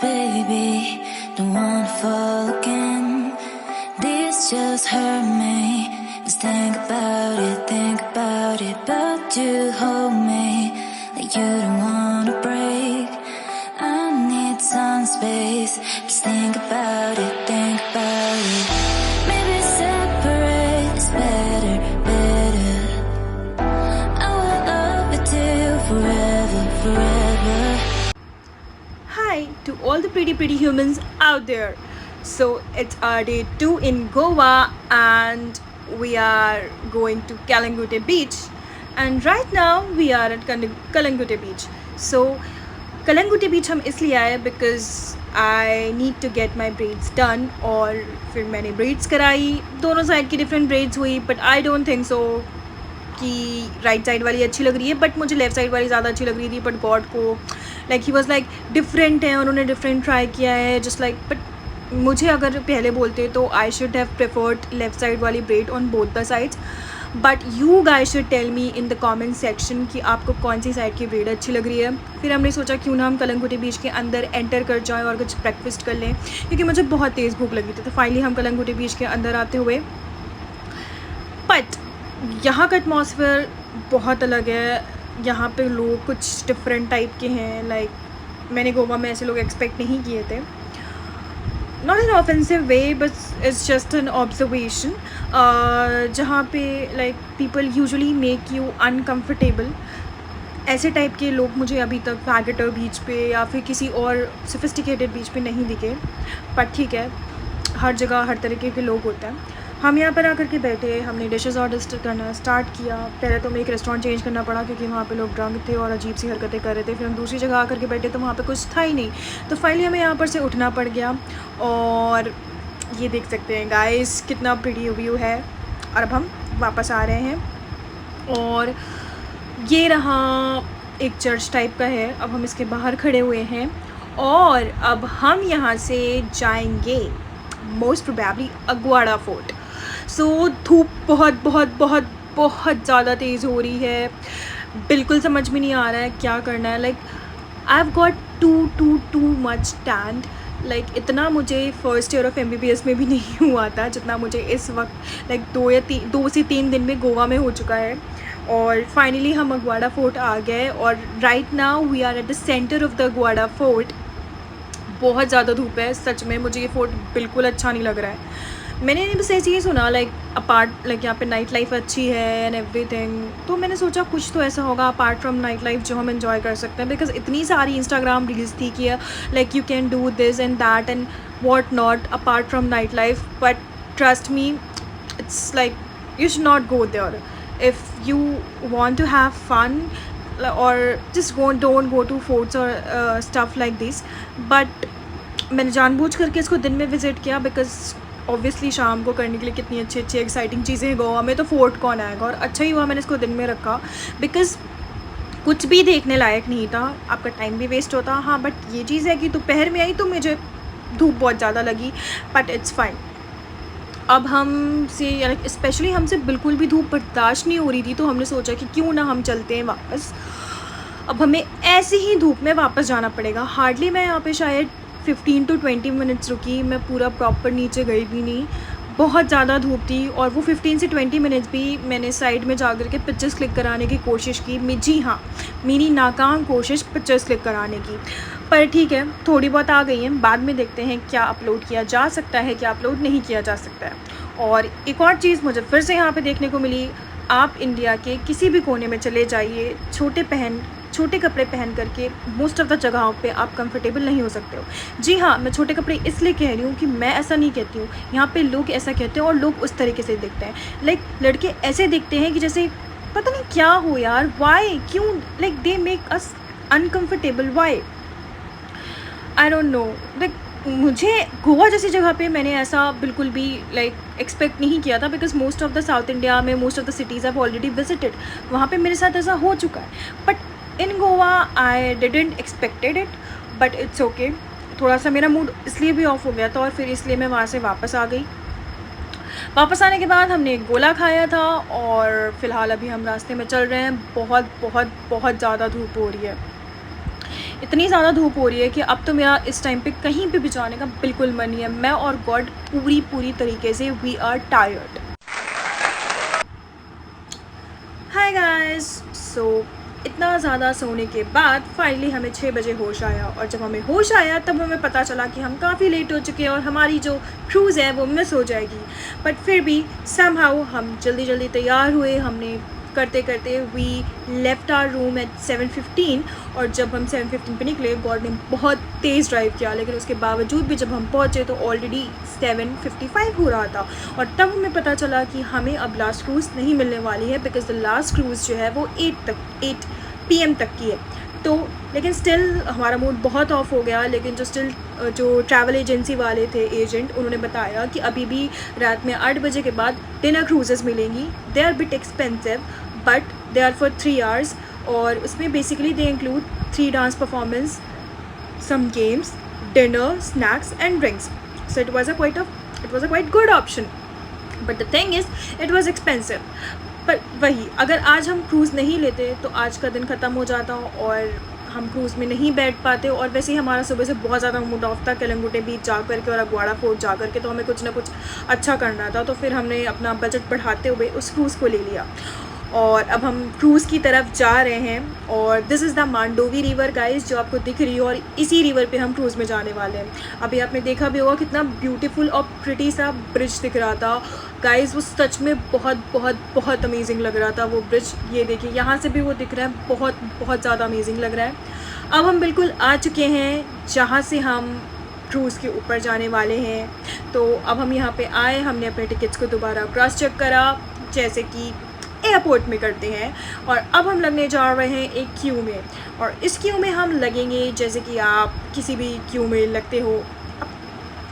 baby, don't wanna fall again. This just hurt me. Just think about it, but you hold me like you don't wanna break. I need some space. Just think about it, Maybe separate is better, better. I will love you till forever, forever. Hi to all the pretty humans out there. So it's our day 2 in Goa and we are going to Kalangute Beach, and right now we are at Kalangute Beach. So Kalangute Beach हम इसलिए आए because I need to get my braids done, और फिर मैंने braids कराई, दोनों side की different braids हुई, but I don't think so कि राइट साइड वाली अच्छी लग रही है, बट मुझे लेफ़्ट साइड वाली ज़्यादा अच्छी लग रही थी. बट गॉड को like he was like different है, उन्होंने डिफरेंट ट्राई किया है जस्ट लाइक. बट मुझे अगर पहले बोलते तो I should have preferred left side वाली bread on both the sides. But you guys should tell me in the comment section कि आपको कौन सी साइड की ब्रेड अच्छी लग रही है. फिर हमने सोचा क्यों ना हम कलंगुटी बीच के अंदर एंटर कर जाएँ और कुछ ब्रेकफास्ट कर लें, क्योंकि मुझे बहुत तेज़ भूख लगी थी. तो फाइनली हम कलंगुटी बीच के अंदर आते हुए, बट यहाँ का एटमॉस्फेयर बहुत अलग है. यहाँ पे लोग कुछ डिफरेंट टाइप के हैं. लाइक मैंने गोवा में ऐसे लोग एक्सपेक्ट नहीं किए थे. Not in offensive way, but it's just an observation. जहाँ पे like people usually make you uncomfortable. ऐसे टाइप के लोग मुझे अभी तक वैगेटर बीच पे या फिर किसी और सोफिस्टिकेटेड बीच पे नहीं दिखे. बट ठीक है, हर जगह हर तरीके के लोग होते हैं. हम यहाँ पर आकर के बैठे, हमने डिशेस ऑर्डर करना स्टार्ट किया. पहले तो हमें एक रेस्टोरेंट चेंज करना पड़ा क्योंकि वहाँ पे लोग ड्रंक थे और अजीब सी हरकतें कर रहे थे. फिर हम दूसरी जगह आकर के बैठे तो वहाँ पे कुछ था ही नहीं. तो फाइनली हमें यहाँ पर से उठना पड़ गया. और ये देख सकते हैं गाइस कितना प्रीटी व्यू है. और अब हम वापस आ रहे हैं और ये रहा एक चर्च टाइप का है. अब हम इसके बाहर खड़े हुए हैं और अब हम यहाँ से जाएंगे मोस्ट प्रोबेबली अगवाड़ा फोर्ट. सो धूप बहुत बहुत बहुत बहुत ज़्यादा तेज़ हो रही है. बिल्कुल समझ में नहीं आ रहा है क्या करना है. Like I have got too much stand. Like इतना मुझे फर्स्ट ईयर ऑफ MBBS में भी नहीं हुआ था जितना मुझे इस वक्त लाइक 2 से 3 दिन में गोवा में हो चुका है. और फाइनली हम अगवाड़ा फोर्ट आ गए और right now we are at the centre of the Aguada fort. बहुत ज़्यादा धूप है सच में. मुझे ये फोर्ट बिल्कुल अच्छा नहीं लग रहा है. मैंने बस ऐसे ही सुना लाइक अपार्ट लाइक यहाँ पे नाइट लाइफ अच्छी है एंड एवरीथिंग. तो मैंने सोचा कुछ तो ऐसा होगा अपार्ट फ्रॉम नाइट लाइफ जो हम एंजॉय कर सकते हैं. बिकॉज इतनी सारी इंस्टाग्राम रील्स थी कि like you can do this and that and what not apart from night life. But trust me, it's like you should not go there if you want to have fun or just don't go to forts or stuff like this. But मैंने जानबूझ करके इसको दिन में visit किया because obviously शाम को करने के लिए कितनी अच्छी अच्छी एक्साइटिंग चीज़ें हैं गोवा में, तो फोर्ट कौन आएगा. और अच्छा ही हुआ मैंने इसको दिन में रखा बिकॉज कुछ भी देखने लायक नहीं था. आपका टाइम भी वेस्ट होता. हाँ, बट ये चीज़ है कि दोपहर में आई तो मुझे धूप बहुत ज़्यादा लगी. But it's fine. अब हमसे स्पेशली हमसे बिल्कुल भी धूप बर्दाश्त नहीं हो रही थी, तो हमने सोचा कि क्यों ना हम चलते हैं वापस. अब हमें ऐसे ही धूप में वापस जाना पड़ेगा. हार्डली मैं यहाँ पे शायद 15 to 20 मिनट्स रुकी. मैं पूरा प्रॉपर नीचे गई भी नहीं. बहुत ज़्यादा धूप थी और वो 15 से 20 मिनट्स भी मैंने साइड में जा कर के पिक्चर्स क्लिक कराने की कोशिश की. जी हाँ, मेरी नाकाम कोशिश पिक्चर्स क्लिक कराने की. पर ठीक है, थोड़ी बहुत आ गई हैं. बाद में देखते हैं क्या अपलोड किया जा सकता है, क्या अपलोड नहीं किया जा सकता है. और एक और चीज़ मुझे फिर से यहाँ पे देखने को मिली. आप इंडिया के किसी भी कोने में चले जाइए, छोटे कपड़े पहन करके मोस्ट ऑफ़ द जगहों पे आप कंफर्टेबल नहीं हो सकते हो. जी हाँ, मैं छोटे कपड़े इसलिए कह रही हूँ कि मैं ऐसा नहीं कहती हूँ. यहाँ पे लोग ऐसा कहते हैं और लोग उस तरीके से देखते हैं. लाइक लड़के ऐसे दिखते हैं कि जैसे पता नहीं क्या हो यार. वाई, क्यों? Like they make us uncomfortable. Why, I don't know. Like मुझे गोवा जैसी जगह पे मैंने ऐसा बिल्कुल भी लाइक एक्सपेक्ट नहीं किया था because most of the South India में most of the cities have already visited. वहाँ पे मेरे साथ ऐसा हो चुका है. But in Goa I didn't expected it. But it's okay. थोड़ा सा मेरा मूड इसलिए भी ऑफ हो गया था और फिर इसलिए मैं वहाँ से वापस आ गई. वापस आने के बाद हमने एक गोला खाया था और फ़िलहाल अभी हम रास्ते में चल रहे हैं. बहुत बहुत बहुत ज़्यादा धूप हो रही है. इतनी ज़्यादा धूप हो रही है कि अब तो मेरा इस टाइम पे कहीं पे भी जाने का बिल्कुल मन नहीं है। मैं और गॉड पूरी तरीके से we are tired. Hi guys, so इतना ज़्यादा सोने के बाद फाइनली हमें 6 बजे होश आया, और जब हमें होश आया तब हमें पता चला कि हम काफ़ी लेट हो चुके हैं और हमारी जो क्रूज़ है वो मिस हो जाएगी। बट फिर भी समहाउ हम जल्दी तैयार हुए। हमने करते करते we left our room at 7:15, और जब हम 7:15 पे निकले, गॉड ने बहुत तेज़ ड्राइव किया, लेकिन उसके बावजूद भी जब हम पहुँचे तो ऑलरेडी 7:55 हो रहा था। और तब हमें पता चला कि हमें अब लास्ट क्रूज़ नहीं मिलने वाली है, बिकॉज़ द लास्ट क्रूज़ जो है वो 8 PM तक की है। तो लेकिन स्टिल हमारा मूड बहुत ऑफ हो गया। लेकिन जो ट्रैवल एजेंसी वाले थे, एजेंट, उन्होंने बताया कि अभी भी रात में 8 बजे के बाद डिनर क्रूजेज़ मिलेंगी। They are bit expensive but they are for 3 hours, और उसमें basically they include 3 dance performance, some games, dinner, snacks and drinks. So it was a quite good option. But the thing is, it was expensive. पर वही, अगर आज हम cruise नहीं लेते तो आज का दिन ख़त्म हो जाता और हम क्रूज़ में नहीं बैठ पाते। और वैसे ही हमारा सुबह से बहुत ज़्यादा मूड ऑफ था कलंगुटे बीच जा कर के और अगवाड़ा फोर्ट जा कर के, तो हमें कुछ ना कुछ अच्छा करना था। तो फिर हमने अपना बजट बढ़ाते हुए उस क्रूज़ को ले लिया, और अब हम क्रूज़ की तरफ जा रहे हैं। और this is the Mandovi river guys, जो आपको दिख रही है, और इसी रिवर पे हम क्रूज़ में जाने वाले हैं। अभी आपने देखा भी होगा कितना ब्यूटीफुल और प्रिटी सा ब्रिज दिख रहा था गाइस। वो सच में बहुत अमेजिंग लग रहा था वो ब्रिज। ये देखिए, यहाँ से भी वो दिख रहा है, बहुत ज़्यादा अमेजिंग लग रहा है। अब हम बिल्कुल आ चुके हैं जहाँ से हम क्रूज़ के ऊपर जाने वाले हैं। तो अब हम यहाँ पे आए, हमने अपने टिकट्स को दोबारा क्रॉस चेक करा, जैसे कि एयरपोर्ट में करते हैं। और अब हम लगने जा रहे हैं एक क्यू में, और इस क्यू में हम लगेंगे जैसे कि आप किसी भी क्यू में लगते हो,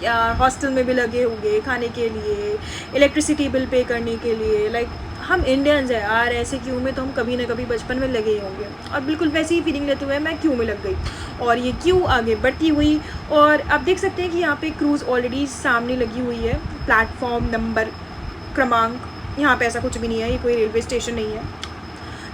या हॉस्टल में भी लगे होंगे खाने के लिए, इलेक्ट्रिसिटी बिल पे करने के लिए। लाइक हम इंडियंस हैं यार, ऐसे क्यू में तो हम कभी ना कभी बचपन में लगे ही होंगे। और बिल्कुल वैसी ही फीलिंग लेते हुए मैं क्यू में लग गई, और ये क्यू आगे बढ़ती हुई, और आप देख सकते हैं कि यहाँ पे क्रूज़ ऑलरेडी सामने लगी हुई है। प्लेटफॉर्म नंबर क्रमांक, यहाँ पे ऐसा कुछ भी नहीं है, ये कोई रेलवे स्टेशन नहीं है।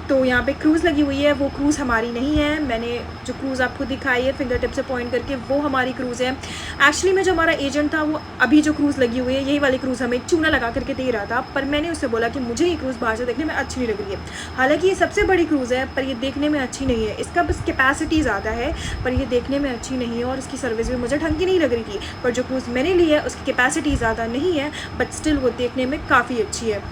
तो यहाँ पे क्रूज़ लगी हुई है, वो क्रूज़ हमारी नहीं है। मैंने जो क्रूज़ आपको दिखाई है फिंगर टिप से पॉइंट करके, वो हमारी क्रूज़ है। एक्चुअली में जो हमारा एजेंट था, वो अभी जो क्रूज़ लगी हुई है यही वाली क्रूज़ हमें चूना लगा करके दे रहा था, पर मैंने उससे बोला कि मुझे ये क्रूज़ बाहर से देखने में अच्छी नहीं लग रही है। हालांकि ये सबसे बड़ी क्रूज़ है, पर ये देखने में अच्छी नहीं है। इसका बस कैपेसिटी ज़्यादा है, पर ये देखने में अच्छी नहीं है, और इसकी सर्विस भी मुझे ढंग की नहीं लग रही थी। पर जो क्रूज़ मैंने ली है उसकी कैपेसिटी ज़्यादा नहीं है, बट स्टिल वो देखने में काफ़ी अच्छी है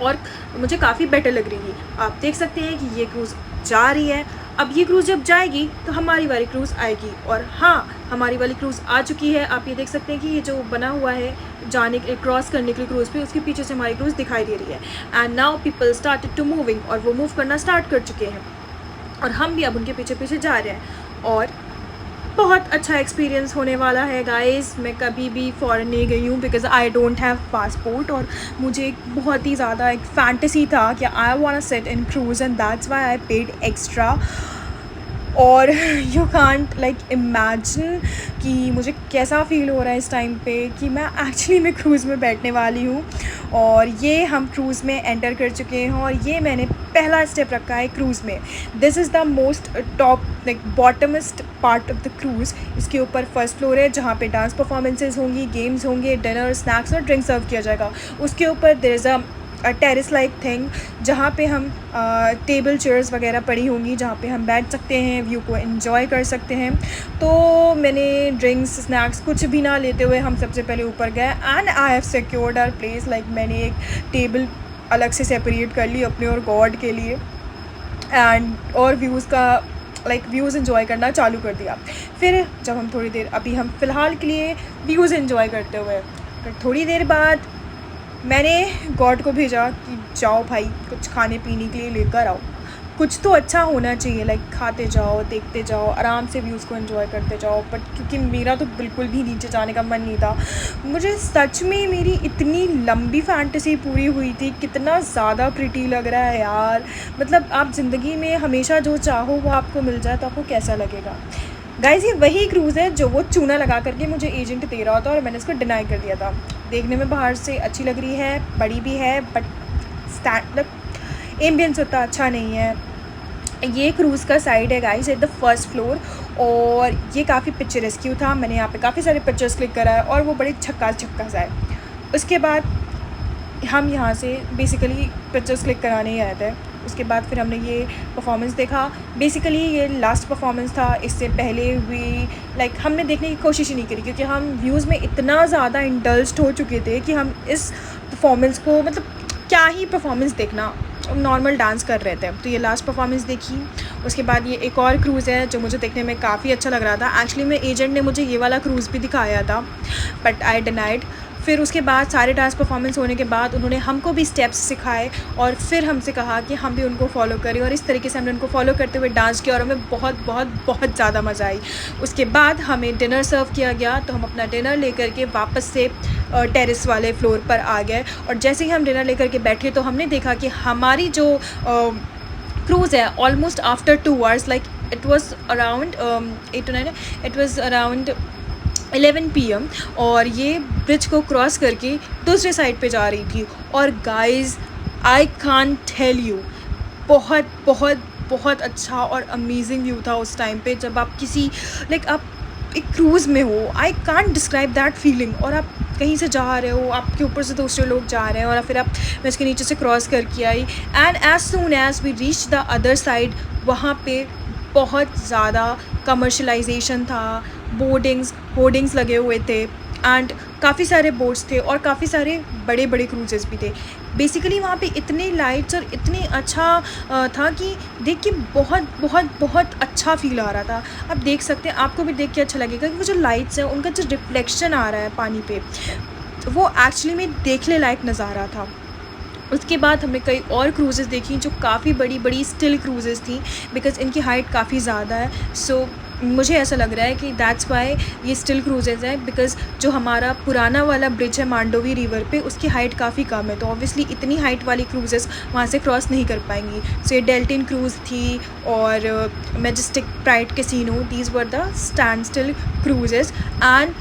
और मुझे काफ़ी बेटर लग रही थी। आप देख सकते हैं कि ये क्रूज़ जा रही है। अब ये क्रूज़ जब जाएगी तो हमारी वाली क्रूज़ आएगी, और हाँ, हमारी वाली क्रूज़ आ चुकी है। आप ये देख सकते हैं कि ये जो बना हुआ है जाने के क्रॉस करने के लिए क्रूज़ पे, उसके पीछे से हमारी क्रूज़ दिखाई दे रही है। And now people started to moving, और वो मूव करना स्टार्ट कर चुके हैं, और हम भी अब उनके पीछे जा रहे हैं। और बहुत अच्छा एक्सपीरियंस होने वाला है गाइस। मैं कभी भी फ़ॉरेन नहीं गई हूँ, because I don't have passport, और मुझे एक बहुत ही ज़्यादा एक फैंटेसी था कि I want to sit in cruise, and that's why I paid extra. और यू कांट लाइक इमेजिन कि मुझे कैसा फ़ील हो रहा है इस टाइम पे कि मैं एक्चुअली में क्रूज़ में बैठने वाली हूँ। और ये हम क्रूज़ में एंटर कर चुके हैं, और ये मैंने पहला स्टेप रखा है क्रूज़ में। This is the most top like bottommost part of the cruise. इसके ऊपर फर्स्ट फ्लोर है जहाँ पे डांस परफॉर्मेंसेज होंगी, गेम्स होंगे, डिनर, स्नैक्स और ड्रिंक सर्व किया जाएगा। उसके ऊपर there is a terrace like thing, जहाँ पे हम टेबल चेयर्स वगैरह पड़ी होंगी, जहाँ पे हम बैठ सकते हैं, व्यू को एंजॉय कर सकते हैं। तो मैंने ड्रिंक्स, स्नैक्स कुछ भी ना लेते हुए हम सबसे पहले ऊपर गए, and I have secured our place. Like मैंने एक टेबल अलग से सेपरेट कर ली अपने और गॉड के लिए, एंड और व्यूज़ का व्यूज़ एंजॉय करना चालू कर दिया। फिर जब हम थोड़ी देर, अभी हम फ़िलहाल के लिए व्यूज़ एंजॉय करते हुए, फिर थोड़ी देर बाद मैंने गॉड को भेजा कि जाओ भाई कुछ खाने पीने के लिए लेकर आओ, कुछ तो अच्छा होना चाहिए। लाइक खाते जाओ, देखते जाओ, आराम से व्यूज़ को एंजॉय करते जाओ। बट क्योंकि मेरा तो बिल्कुल भी नीचे जाने का मन नहीं था, मुझे सच में मेरी इतनी लंबी फैंटेसी पूरी हुई थी। कितना ज़्यादा प्रिटी लग रहा है यार। मतलब आप ज़िंदगी में हमेशा जो चाहो वो आपको मिल जाए तो आपको कैसा लगेगा। गाइस, ये वही क्रूज़ है जो वो चूना लगा करके मुझे एजेंट दे रहा था, और मैंने इसको डिनाई कर दिया था। देखने में बाहर से अच्छी लग रही है, बड़ी भी है, बट एम्बियंस उतना अच्छा नहीं है। ये क्रूज़ का साइड है guys at the first floor, और ये काफ़ी पिक्चरेस्क्यू था। मैंने यहाँ पे काफ़ी सारे पिक्चर्स क्लिक करा है और वो बड़े झक्कास सा है। उसके बाद हम यहाँ से बेसिकली पिक्चर्स क्लिक कराने ही आए थे। उसके बाद फिर हमने ये परफॉर्मेंस देखा। बेसिकली ये लास्ट परफॉर्मेंस था। इससे पहले हुई हमने देखने की कोशिश ही नहीं करी, क्योंकि हम व्यूज़ में इतना ज़्यादा इंडल्ज्ड हो चुके थे कि हम इस परफॉर्मेंस को क्या ही परफॉर्मेंस देखना, नॉर्मल डांस कर रहे थे। तो ये लास्ट परफॉर्मेंस देखी। उसके बाद ये एक और क्रूज़ है जो मुझे देखने में काफ़ी अच्छा लग रहा था। एक्चुअली मेरे एजेंट ने मुझे ये वाला क्रूज़ भी दिखाया था, बट आई डिनाइड। फिर उसके बाद सारे डांस परफॉर्मेंस होने के बाद उन्होंने हमको भी स्टेप्स सिखाए और फिर हमसे कहा कि हम भी उनको फॉलो करें, और इस तरीके से हमने उनको फॉलो करते हुए डांस किया और हमें बहुत बहुत बहुत ज़्यादा मज़ा आई। उसके बाद हमें डिनर सर्व किया गया, तो हम अपना डिनर लेकर के वापस से टेरेस वाले फ्लोर पर आ गए। और जैसे ही हम डिनर लेकर के बैठे तो हमने देखा कि हमारी जो क्रूज़ है almost after 2 hours, it was around 8 to 9, it was around 11 PM, और ये ब्रिज को क्रॉस करके दूसरे साइड पे जा रही थी। और guys I can't tell you, बहुत बहुत बहुत अच्छा और अमेजिंग व्यू था उस टाइम पे, जब आप किसी आप एक क्रूज़ में हो। I can't describe that feeling. और आप कहीं से जा रहे हो, आपके ऊपर से दूसरे लोग जा रहे हैं, और फिर मैं इसके नीचे से क्रॉस करके आई, and as soon as we reach the other side, वहाँ पे बहुत ज़्यादा कमर्शलाइजेशन था। होर्डिंग्स लगे हुए थे, एंड काफ़ी सारे बोट्स थे और काफ़ी सारे बड़े बड़े क्रूजेस भी थे। बेसिकली वहाँ पे इतने लाइट्स और इतने अच्छा था कि देख के बहुत बहुत बहुत अच्छा फील आ रहा था। आप देख सकते हैं, आपको भी देख के अच्छा लगेगा कि वो जो लाइट्स हैं उनका जो रिफ्लेक्शन आ रहा है पानी पे, वो एक्चुअली में देखने लायक नज़ारा था। उसके बाद हमने कई और क्रूज़ेस देखी जो काफ़ी बड़ी बड़ी स्टिल क्रूज़ेस थी, बिकॉज़ इनकी हाइट काफ़ी ज़्यादा है। सो मुझे ऐसा लग रहा है कि दैट्स वाई ये स्टिल क्रूज़ेस हैं, बिकॉज़ जो हमारा पुराना वाला ब्रिज है मांडोवी रिवर पे, उसकी हाइट काफ़ी कम है, तो ऑब्वियसली इतनी हाइट वाली क्रूज़ेस वहाँ से क्रॉस नहीं कर पाएंगी। सो ये डेल्टिन क्रूज़ थी और Majestic Pride casino, these were the stand still cruises, and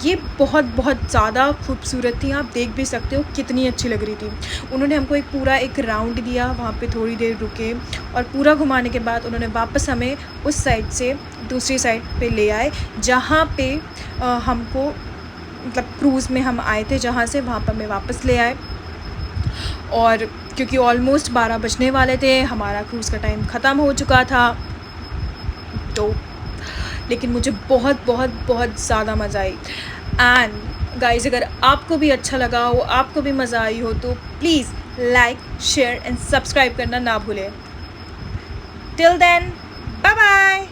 ये बहुत बहुत ज़्यादा खूबसूरत थी। आप देख भी सकते हो कितनी अच्छी लग रही थी। उन्होंने हमको एक राउंड दिया, वहाँ पे थोड़ी देर रुके, और पूरा घुमाने के बाद उन्होंने वापस हमें उस साइड से दूसरी साइड पे ले आए, जहाँ पे हमको क्रूज़ में हम आए थे, जहाँ से वहाँ पर हमें वापस ले आए। और क्योंकि ऑलमोस्ट 12 बजने वाले थे, हमारा क्रूज़ का टाइम ख़त्म हो चुका था, तो लेकिन मुझे बहुत बहुत बहुत ज़्यादा मज़ा आई। एंड गाइज़, अगर आपको भी अच्छा लगा हो, आपको भी मज़ा आई हो, तो please like, share and subscribe करना ना भूलें। Till then, bye bye.